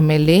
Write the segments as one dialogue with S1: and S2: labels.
S1: MLA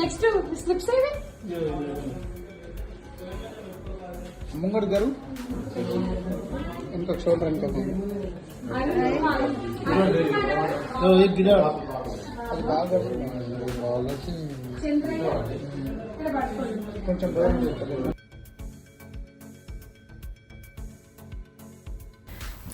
S2: next slips ఏవి ముంగడు గారు ఇంకొక షోల్డర్ ఇంకా అది బాగా కొంచెం దూరం చేస్తారు।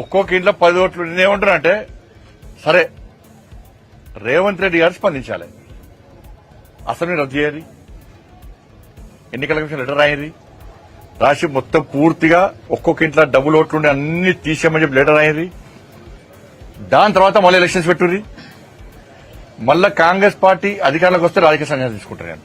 S3: ఒక్కొక్క ఇంట్లో 10 ఓట్లు నేనేమంటానంటే సరే రేవంత్ రెడ్డి గారు స్పందించాలి, అసెంబ్లీ రద్దు చేయాలి, ఎన్నికల కమిషన్ లెటర్ రాయండి, రాసి మొత్తం పూర్తిగా ఒక్కొక్క ఇంట్లో డబుల్ ఓట్లుండి అన్ని తీసేయమని చెప్పి లెటర్ రాయండి, దాని తర్వాత మళ్ళీ ఎలక్షన్స్ పెట్టుర్రి, మళ్ళా కాంగ్రెస్ పార్టీ అధికారంలోకి వస్తే రాజకీయ సన్యాసం తీసుకుంటారు। నేను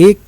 S4: 1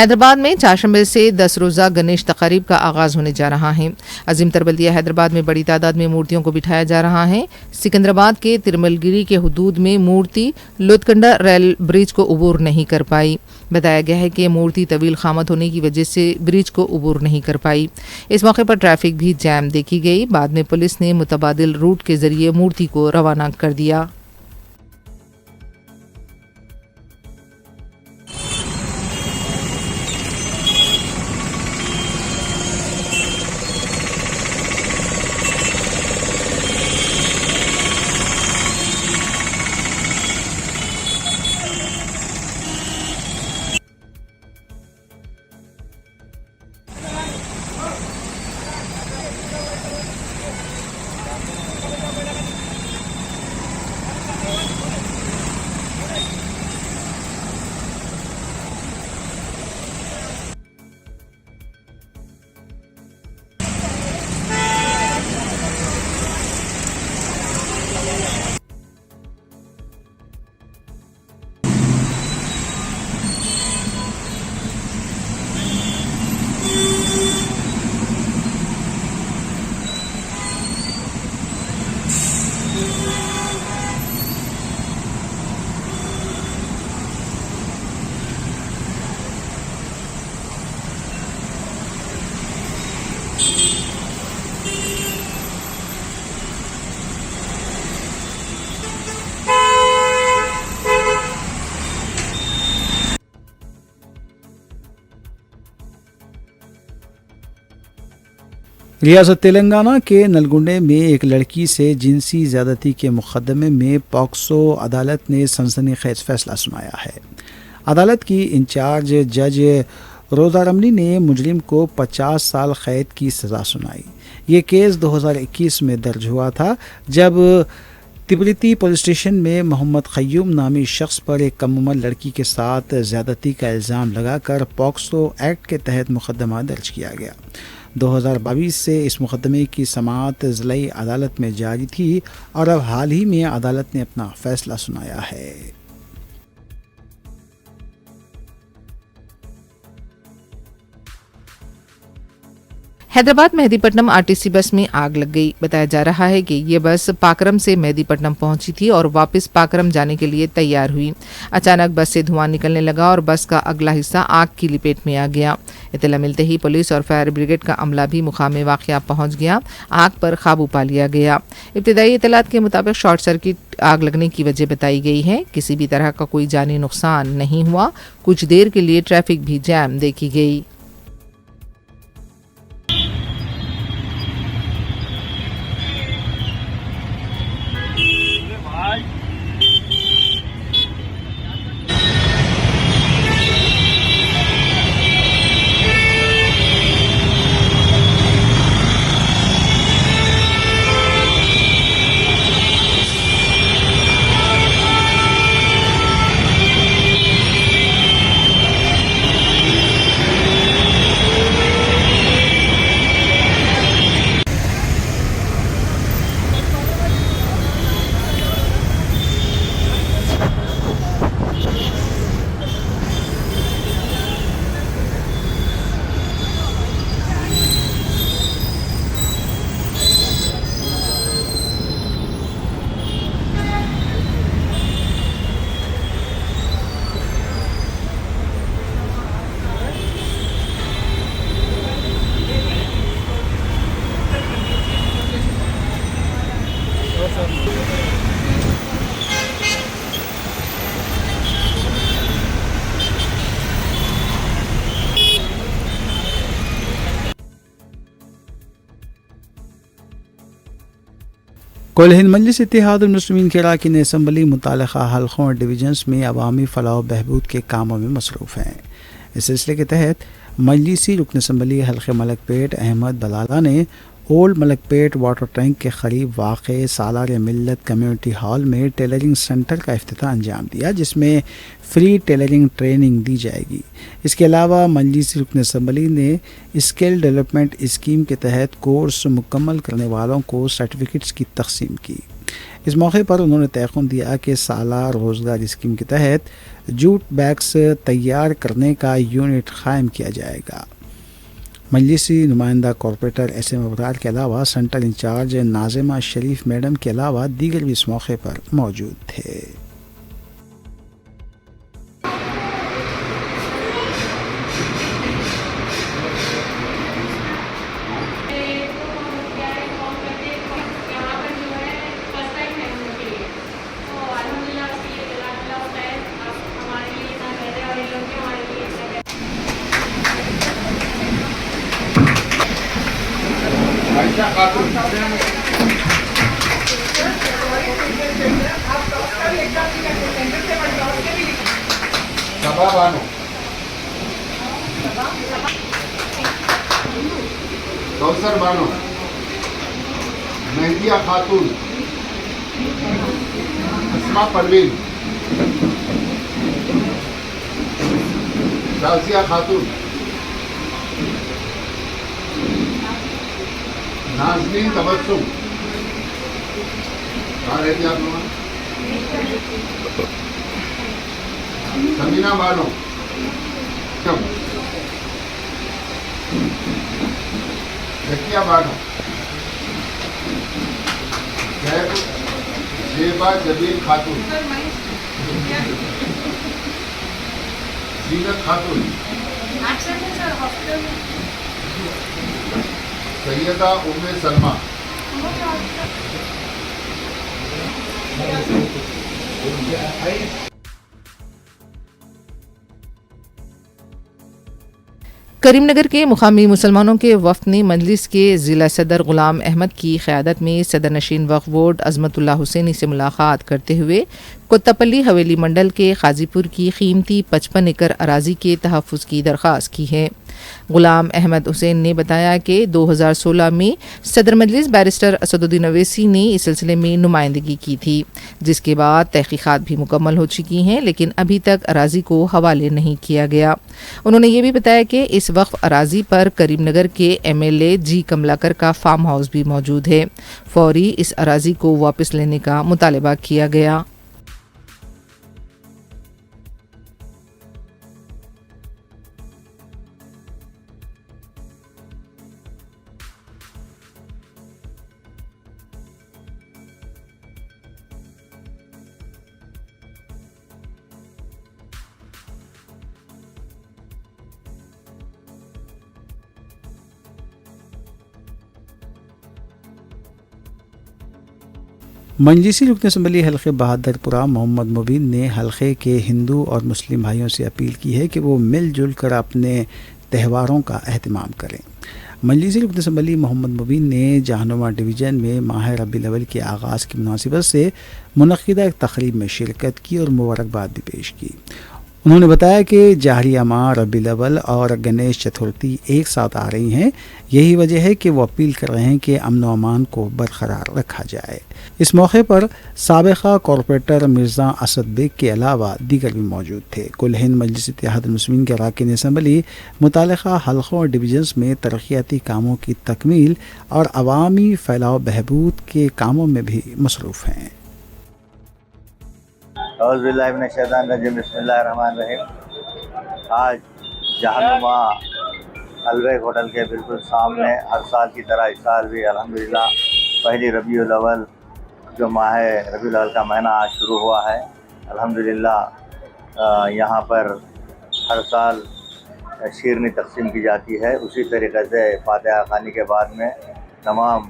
S1: حیدرآباد میں چاشمبے سے 10 روزہ گنیش تقاریب کا آغاز ہونے جا رہا ہے۔ عظیم تر بلدیہ حیدرآباد میں بڑی تعداد میں مورتیوں کو بٹھایا جا رہا ہے۔ سکندرآباد کے ترمل گیری کے حدود میں مورتی لودکنڈا ریل برج کو عبور نہیں کر پائی۔ بتایا گیا ہے کہ مورتی طویل قامت ہونے کی وجہ سے برج کو عبور نہیں کر پائی۔ اس موقع پر ٹریفک بھی جام دیکھی گئی۔ بعد میں پولیس نے متبادل روٹ کے ذریعے مورتی کو روانہ کر دیا۔
S4: ریاست تلنگانہ کے نلگنڈے میں ایک لڑکی سے جنسی زیادتی کے مقدمے میں پاکسو عدالت نے سنسنی خیز فیصلہ سنایا ہے۔ عدالت کی انچارج جج روزا رمنی نے مجرم کو 50 سال قید کی سزا سنائی۔ یہ کیس 2021 میں درج ہوا تھا جب تبریتی پولیس اسٹیشن میں محمد قیوم نامی شخص پر ایک کم عمر لڑکی کے ساتھ زیادتی کا الزام لگا کر پاکسو ایکٹ کے تحت مقدمہ درج کیا گیا۔ 2022 سے اس مقدمے کی سماعت ضلعی عدالت میں جاری تھی اور اب حال ہی میں عدالت نے اپنا فیصلہ سنایا ہے۔
S1: حیدرآباد مہدی پٹنم RTC بس میں آگ لگ گئی۔ بتایا جا رہا ہے کہ یہ بس پاکرم سے مہدی پٹنم پہنچی تھی اور واپس پاکرم جانے کے لیے تیار ہوئی۔ اچانک بس سے دھواں نکلنے لگا اور بس کا اگلا حصہ آگ کی لپیٹ میں آ گیا۔ اطلاع ملتے ہی پولیس اور فائر بریگیڈ کا عملہ بھی مقام واقعہ پہنچ گیا۔ آگ پر قابو پا لیا گیا۔ ابتدائی اطلاعات کے مطابق شارٹ سرکٹ آگ لگنے کی وجہ بتائی گئی ہے۔ کسی بھی طرح کا کوئی جانی نقصان نہیں ہوا۔ کچھ دیر کے لیے ٹریفک بھی جام دیکھی گئی۔
S4: کل ہند مجلس اتحاد المسلمین کے اراکین اسمبلی متعلقہ حلقوں اور ڈویژنز میں عوامی فلاح و بہبود کے کاموں میں مصروف ہیں۔ اس سلسلے کے تحت مجلسی رکن اسمبلی حلقہ ملک پیٹ احمد بلالہ نے اولڈ ملک پیٹ واٹر ٹینک کے قریب واقع سالار ملت کمیونٹی ہال میں ٹیلرنگ سینٹر کا افتتاح انجام دیا، جس میں فری ٹیلرنگ ٹریننگ دی جائے گی۔ اس کے علاوہ مجلسی رکن اسمبلی نے اسکل ڈیولپمنٹ اسکیم کے تحت کورس مکمل کرنے والوں کو سرٹیفکیٹس کی تقسیم کی۔ اس موقع پر انہوں نے تیقن دیا کہ سالہ روزگار اسکیم کے تحت جوٹ بیگس تیار کرنے کا یونٹ قائم کیا جائے گا۔ مجلسی نمائندہ کارپوریٹر ایس ایم ابرار کے علاوہ سینٹرل انچارج ناظمہ شریف میڈم کے علاوہ دیگر بھی اس موقع پر موجود تھے۔
S5: کوثر بانو، مہدیہ خاتون، اسما پروین، شازیہ خاتون، نازنین تبسم، کہاں رہتی آپ لوگ؟ سمینہ بانو، زکیہ بانو، زیبا جبیل خاتون، زینت خاتون، سیدہ ام سلمہ،
S1: کریم نگر کے مقامی مسلمانوں کے وفد نے مجلس کے ضلع صدر غلام احمد کی قیادت میں صدر نشین وقف بورڈ عظمت اللہ حسینی سے ملاقات کرتے ہوئے کوتاپلی حویلی منڈل کے قاضی پور کی قیمتی 55 ایکڑ اراضی کے تحفظ کی درخواست کی ہے۔ غلام احمد حسین نے بتایا کہ 2016 میں صدر مجلس بیرسٹر اسد الدین اویسی نے اس سلسلے میں نمائندگی کی تھی، جس کے بعد تحقیقات بھی مکمل ہو چکی ہیں، لیکن ابھی تک اراضی کو حوالے نہیں کیا گیا۔ انہوں نے یہ بھی بتایا کہ اس وقف اراضی پر کریم نگر کے ایم ایل اے جی کملاکر کا فارم ہاؤس بھی موجود ہے۔ فوری اس اراضی کو واپس لینے کا مطالبہ کیا گیا۔
S4: مجلسی رکن اسمبلی حلقے بہادر پورہ محمد مبین نے حلقے کے ہندو اور مسلم بھائیوں سے اپیل کی ہے کہ وہ مل جل کر اپنے تہواروں کا اہتمام کریں۔ مجلسی رکن اسمبلی محمد مبین نے جہنما ڈویژن میں ماہ ربیع الاول کے آغاز کی مناسبت سے منعقدہ ایک تقریب میں شرکت کی اور مبارکباد بھی پیش کی۔ انہوں نے بتایا کہ جاہریہ ماہ ربیع الاول اور گنیش چترتھی ایک ساتھ آ رہی ہیں، یہی وجہ ہے کہ وہ اپیل کر رہے ہیں کہ امن و امان کو برقرار رکھا جائے۔ اس موقع پر سابقہ کارپوریٹر مرزا اسد بیگ کے علاوہ دیگر بھی موجود تھے۔ کل ہند مجلس اتحاد المسلمین کے اراکین اسمبلی متعلقہ حلقوں اور ڈویژنز میں ترقیاتی کاموں کی تکمیل اور عوامی فلاح و بہبود کے کاموں میں بھی مصروف ہیں۔
S6: اعوذ باللہ من الشیطان الرجیم، بسم اللہ الرحمن الرحیم۔ آج جہنما البیگ ہوٹل کے بالکل سامنے ہر سال کی طرح اس سال بھی الحمدللہ پہلی ربیع الاول جو ماہ ربیع الاول کا مہینہ آج شروع ہوا ہے، الحمدللہ یہاں پر ہر سال شیرنی تقسیم کی جاتی ہے۔ اسی طریقے سے فاتحہ خوانی کے بعد میں تمام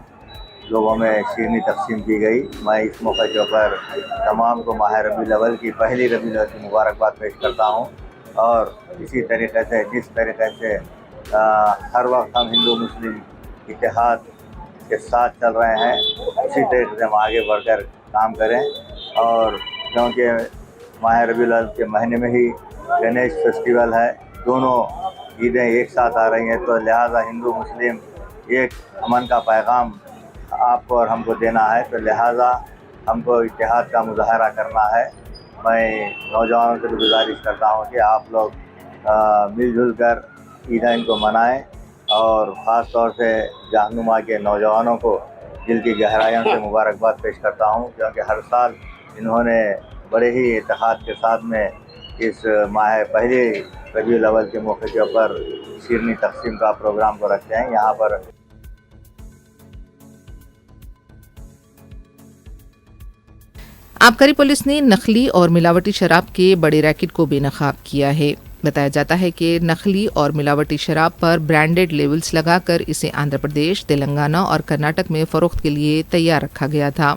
S6: لوگوں میں شیرنی تقسیم کی گئی۔ میں اس موقع کے اوپر تمام کو ماہ ربیع الاول کی پہلی ربیع الاول کی مبارکباد پیش کرتا ہوں، اور اسی طریقے سے جس طریقے سے ہر وقت ہم ہندو مسلم اتحاد کے ساتھ چل رہے ہیں، اسی طریقے سے ہم آگے بڑھ کر کام کریں۔ اور کیونکہ ماہ ربیع الاول کے مہینے میں ہی گنیش فیسٹیول ہے، دونوں عیدیں ایک ساتھ آ رہی ہیں، تو لہٰذا ہندو مسلم ایک امن کا پیغام آپ کو اور ہم کو دینا ہے، تو لہٰذا ہم کو اتحاد کا مظاہرہ کرنا ہے۔ میں نوجوانوں سے بھی گزارش کرتا ہوں کہ آپ لوگ مل جل کر عیدین کو منائیں، اور خاص طور سے جہنما کے نوجوانوں کو دل کی گہرائیوں سے مبارکباد پیش کرتا ہوں، کیونکہ ہر سال انہوں نے بڑے ہی اتحاد کے ساتھ میں اس ماہ پہلی ربیع الاول کے موقع کے اوپر شیرنی تقسیم کا پروگرام کو رکھتے ہیں. یہاں پر
S1: آبکاری پولیس نے نخلی اور ملاوٹی شراب کے بڑے ریکٹ کو بے نقاب کیا ہے. بتایا جاتا ہے کہ نخلی اور ملاوٹی شراب پر برانڈڈ لیبلز لگا کر اسے آندھرا پردیش، تلنگانہ اور کرناٹک میں فروخت کے لیے تیار رکھا گیا تھا.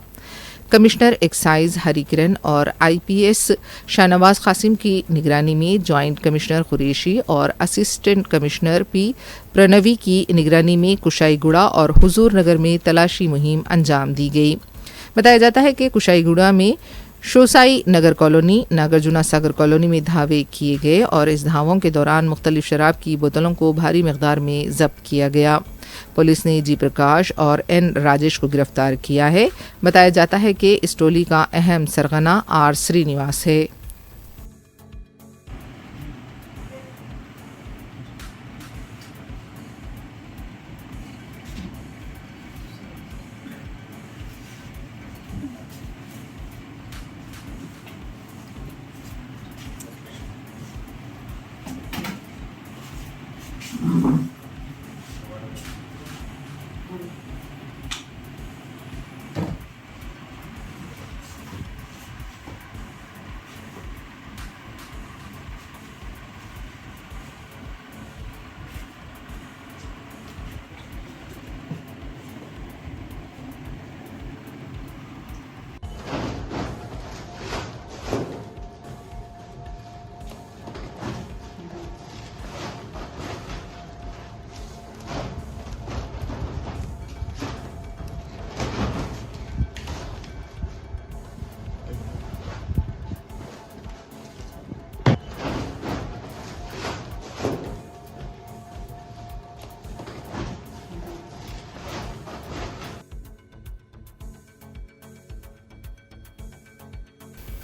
S1: کمشنر ایکسائز ہری کرن اور آئی پی ایس شاہ نواز قاسم کی نگرانی میں جوائنٹ کمشنر قریشی اور اسسٹنٹ کمشنر پی پرنوی کی نگرانی میں کشائی گڑا اور حضور نگر میں تلاشی مہم انجام دی گئی. بتایا جاتا ہے کہ کشائی گڑا میں شوسائی نگر کالونی، ناگرجنا ساگر کالونی میں دھاوے کیے گئے اور اس دھاووں کے دوران مختلف شراب کی بوتلوں کو بھاری مقدار میں ضبط کیا گیا. پولیس نے جی پرکاش اور این راجیش کو گرفتار کیا ہے. بتایا جاتا ہے کہ اس ٹولی کا اہم سرغنہ آر سرینیواس ہے.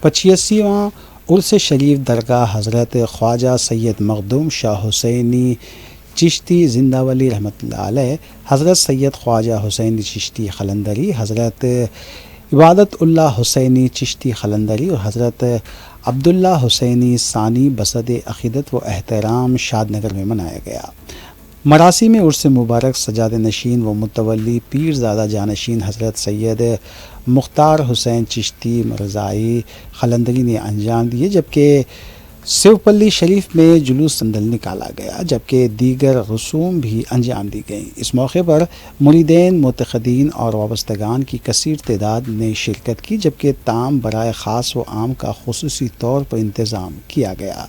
S4: پچیسواں عرس شریف درگاہ حضرت خواجہ سید مخدوم شاہ حسینی چشتی زندہ ولی رحمۃ اللہ علیہ، حضرت سید خواجہ حسینی چشتی قلندری، حضرت عبادت اللہ حسینی چشتی قلندری اور حضرت عبداللہ حسینی ثانی بصد عقیدت و احترام شاد نگر میں منایا گیا. مراسم میں عرس مبارک سجاد نشین و متولی پیر زادہ جانشین حضرت سید مختار حسین چشتی مرزائی قلندری نے انجام دیے، جبکہ سیوپلی شریف میں جلوس اندل نکالا گیا، جبکہ دیگر رسوم بھی انجام دی گئیں. اس موقع پر مریدین، معتقدین اور وابستگان کی کثیر تعداد نے شرکت کی، جبکہ تام برائے خاص و عام کا خصوصی طور پر انتظام کیا گیا.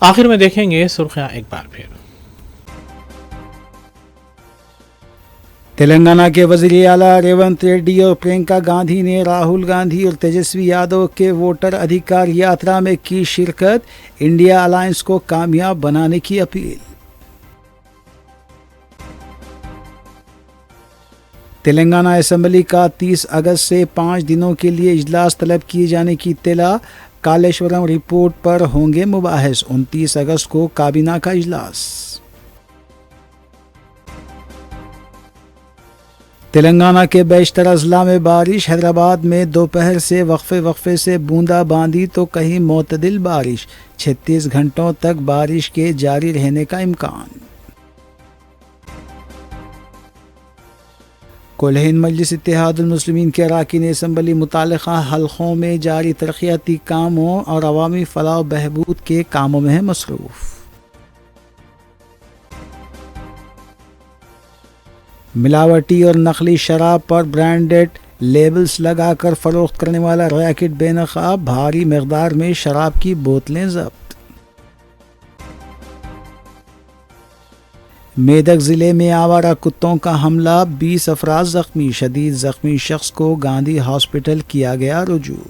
S7: آخر میں دیکھیں گے سرخیاں ایک بار پھر.
S4: تلنگانہ کے وزیر اعلیٰ ریونت ریڈی اور پرینکا گاندھی نے راہل گاندھی اور تیجسوی یادو کے ووٹر ادھیکار یاترا میں کی شرکت، انڈیا الائنس کو کامیاب بنانے کی اپیل. تلنگانہ اسمبلی کا 30 اگست سے 5 دنوں کے لیے اجلاس طلب کیے جانے کی اطلاع، کالیشورم رپورٹ پر ہوں گے مباحث، 29 اگست کو کابینہ کا اجلاس. تلنگانہ کے بیشتر اضلاع میں بارش، حیدرآباد میں دوپہر سے وقفے سے بوندا باندی تو کہیں معتدل بارش، 36 گھنٹوں تک بارش کے جاری رہنے کا امکان. کل ہند مجلس اتحاد المسلمین کے اراکین اسمبلی متعلقہ حلقوں میں جاری ترقیاتی کاموں اور عوامی فلاح و بہبود کے کاموں میں مصروف. ملاوٹی اور نقلی شراب پر برانڈڈ لیبلز لگا کر فروخت کرنے والا ریکٹ بے نقاب، بھاری مقدار میں شراب کی بوتلیں ضبط. میدک ضلع میں آوارہ کتوں کا حملہ، 20 افراد زخمی، شدید زخمی شخص کو گاندھی ہاسپٹل کیا گیا رجوع.